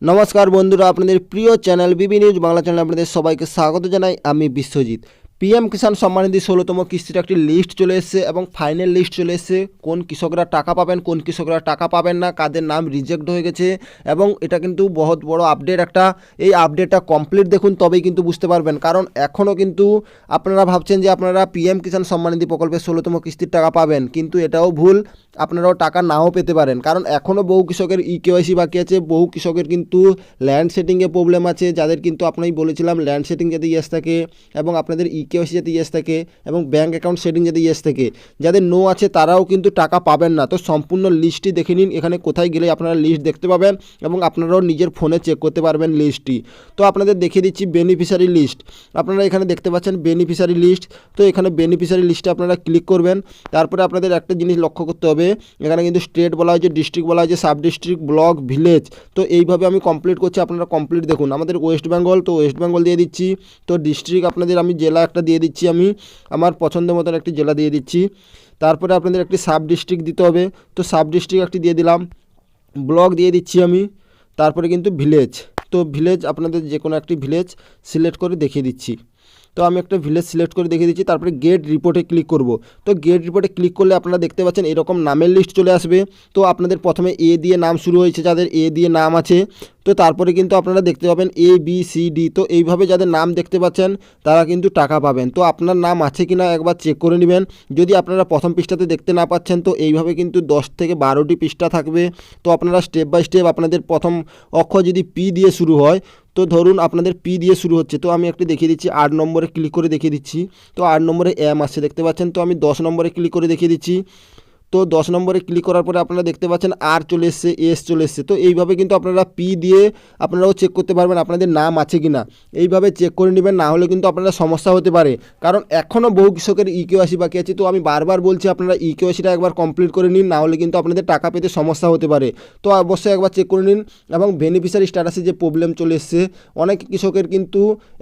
नमस्कार बंधुरा आपनादेर प्रिय चैनल बीबी निউজ बांगला चैनल आपनादेर सबाइके स्वागत जानाई आमी बिश्वजित। पीएम किसान सम्मान निधि 16तम किस्तिर एक लिस्ट चले एसेছে এবং फाइनल लिस्ट चले एसेছে কোন কৃষকরা টাকা পাবেন কোন কৃষকরা টাকা পাবেন না কাদের নাম রিজেক্ট হয়ে গেছে এবং এটা কিন্তু বহুত বড় আপডেট একটা। এই আপডেটটা কমপ্লিট দেখুন তবেই কিন্তু বুঝতে পারবেন, কারণ এখনও কিন্তু আপনারা ভাবছেন যে আপনারা পিএম কিষাণ সম্মান নিধি প্রকল্পে 16তম কিস্তির টাকা পাবেন, কিন্তু এটাও ভুল। আপনারাও টাকা নাও পেতে পারেন, কারণ এখনও বহু কৃষকের ইকেওয়াইসি বাকি আছে, বহু কৃষকের কিন্তু ল্যান্ড সেটিংয়ে প্রবলেম আছে, যাদের কিন্তু আপনাই বলেছিলাম ল্যান্ড সেটিং যদি ইয়েস থাকে এবং আপনাদের ইকেওয়াইসি যদি ইয়েস থাকে এবং ব্যাঙ্ক অ্যাকাউন্ট সেটিং যদি ইয়েস থাকে, যাদের নো আছে তারাও কিন্তু টাকা পাবেন না। তো সম্পূর্ণ লিস্টটি দেখে নিন, এখানে কোথায় গেলে আপনারা লিস্ট দেখতে পাবেন এবং আপনারাও নিজের ফোনে চেক করতে পারবেন লিস্টটি। তো আপনাদের দেখিয়ে দিচ্ছি বেনিফিশিয়ারি লিস্ট। আপনারা এখানে দেখতে পাচ্ছেন বেনিফিশিয়ারি লিস্ট। তো এখানে বেনিফিশিয়ারি লিস্টে আপনারা ক্লিক করবেন। তারপরে আপনাদের একটা জিনিস লক্ষ্য করতে হবে, এখানে কিন্তু স্টেট বলা হয়েছে, ডিস্ট্রিক্ট বলা হয়েছে, সাব ডিস্ট্রিক্ট, ব্লক, ভিলেজ। তো এইভাবে আমি কমপ্লিট করছি, আপনারা কমপ্লিট দেখুন। আমাদের ওয়েস্ট বেঙ্গল, তো ওয়েস্ট বেঙ্গল দিয়ে দিচ্ছি। তো ডিস্ট্রিক্ট আপনাদের আমি জেলা একটা দিয়ে দিচ্ছি, আমি আমার পছন্দ মতন একটি জেলা দিয়ে দিচ্ছি। তারপরে আপনাদের একটি সাব ডিস্ট্রিক্ট দিতে হবে, তো সাব ডিস্ট্রিক্ট একটি দিয়ে দিলাম। ব্লক দিয়ে দিচ্ছি আমি। তারপরে কিন্তু ভিলেজ, তো ভিলেজ আপনাদের যে কোনো একটি ভিলেজ সিলেক্ট করে দেখিয়ে দিচ্ছি। তো আমি একটা ভিলেজ সিলেক্ট করে দেখিয়ে দিচ্ছি। তারপরে গেট রিপোর্টে ক্লিক করব। তো গেট রিপোর্টে ক্লিক করলে আপনারা দেখতে পাচ্ছেন এরকম নামের লিস্ট চলে আসবে। তো আপনাদের প্রথমে এ দিয়ে নাম শুরু হয়েছে, যাদের এ দিয়ে নাম আছে, তো তারপরে কিন্তু আপনারা দেখতে পাবেন এ বি সি ডি। তো এইভাবে যাদের নাম দেখতে পাচ্ছেন তারা কিন্তু টাকা পাবেন। তো আপনার নাম আছে কি না একবার চেক করে নেবেন। যদি আপনারা প্রথম পৃষ্ঠাতে দেখতে না পাচ্ছেন, তো এইভাবে কিন্তু 10 থেকে 12টি পৃষ্ঠা থাকবে। তো আপনারা স্টেপ বাই স্টেপ, আপনাদের প্রথম অক্ষর যদি পি দিয়ে শুরু হয়, তো ধরুন আপনাদের পি দিয়ে শুরু হচ্ছে, তো আমি একটি দেখিয়ে দিচ্ছি 8 নম্বরে ক্লিক করে দেখিয়ে দিচ্ছি। তো 8 নম্বরে এম আসছে দেখতে পাচ্ছেন। তো আমি 10 নম্বরে ক্লিক করে দেখিয়ে দিচ্ছি। তো 10 নম্বরে ক্লিক করার পরে আপনারা দেখতে পাচ্ছেন আর চলে এসছে, এস চলে এসছে। তো এইভাবে কিন্তু আপনারা পি দিয়ে আপনারাও চেক করতে পারবেন আপনাদের নাম আছে কি না। এইভাবে চেক করে নেবেন, না হলে কিন্তু আপনারা সমস্যা হতে পারে, কারণ এখনও বহু কৃষকের ইকেওয়াইসি বাকি আছে। তো আমি বারবার বলছি আপনারা ইকেওয়াইসিটা একবার কমপ্লিট করে নিন, না হলে কিন্তু আপনাদের টাকা পেতে সমস্যা হতে পারে। তো অবশ্যই একবার চেক করে নিন। এবং বেনিফিশিয়ারি স্ট্যাটাসে যে প্রবলেম চলে এসছে, অনেক কৃষকের কিন্তু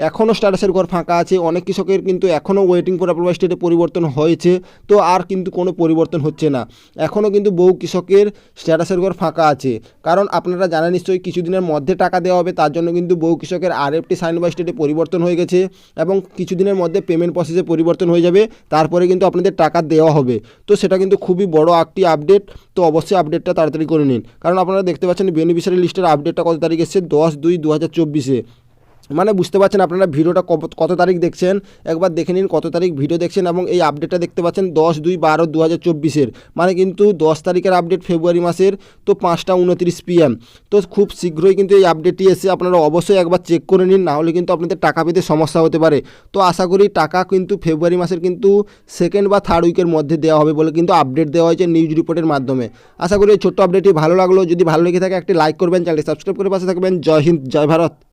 এখনও স্ট্যাটাসের ঘর ফাঁকা আছে, অনেক কৃষকের কিন্তু এখনও ওয়েটিং ফর অ্যাপ্রুভাল স্টেটে পরিবর্তন হয়েছে, তো আর কিন্তু কোনো পরিবর্তন হচ্ছে না। এখনও কিন্তু বহু কৃষকের স্ট্যাটাসের ঘর ফাঁকা আছে, কারণ আপনারা জানেন নিশ্চয়ই কিছুদিনের মধ্যে টাকা দেওয়া হবে, তার জন্য কিন্তু বহু কৃষকের আরএফটি সাইন বাই স্টেটে পরিবর্তন হয়ে গেছে এবং কিছুদিনের মধ্যে পেমেন্ট প্রসেসে পরিবর্তন হয়ে যাবে, তারপরে কিন্তু আপনাদের টাকা দেওয়া হবে। তো সেটা কিন্তু খুবই বড় একটি আপডেট। তো অবশ্যই আপডেটটা তাড়াতাড়ি করে নিন, কারণ আপনারা দেখতে পাচ্ছেন বেনিফিশিয়ারি লিস্টের আপডেটটা কত তারিখ এসেছে, 10/2/2024। মানে বুঝতে পারছেন আপনারা ভিডিওটা কত তারিখ দেখছেন, একবার দেখে নিন কত তারিখ ভিডিও দেখছেন। এবং এই আপডেটটা দেখতে পাচ্ছেন 10/2/2024, মানে কিন্তু 10 তারিখের আপডেট ফেব্রুয়ারি মাসের, তো 5টা 29 PM। তো খুব শীঘ্রই কিন্তু এই আপডেটটি এসে আপনারা অবশ্যই একবার চেক করে নিন, না হলে কিন্তু আপনাদের টাকা পেতে সমস্যা হতে পারে। তো আশা করি টাকা কিন্তু ফেব্রুয়ারি মাসের কিন্তু 2nd বা 3rd উইকের মধ্যে দেওয়া হবে বলে কিন্তু আপডেট দেওয়া হয়েছে নিউজ রিপোর্টের মাধ্যমে। আশা করি এই ছোট্ট আপডেটটি ভালো লাগলো। যদি ভালো লেগে থাকে একটি লাইক করবেন, চ্যানেলটি সাবস্ক্রাইব করে পাশে থাকবেন। জয় হিন্দ, জয় ভারত।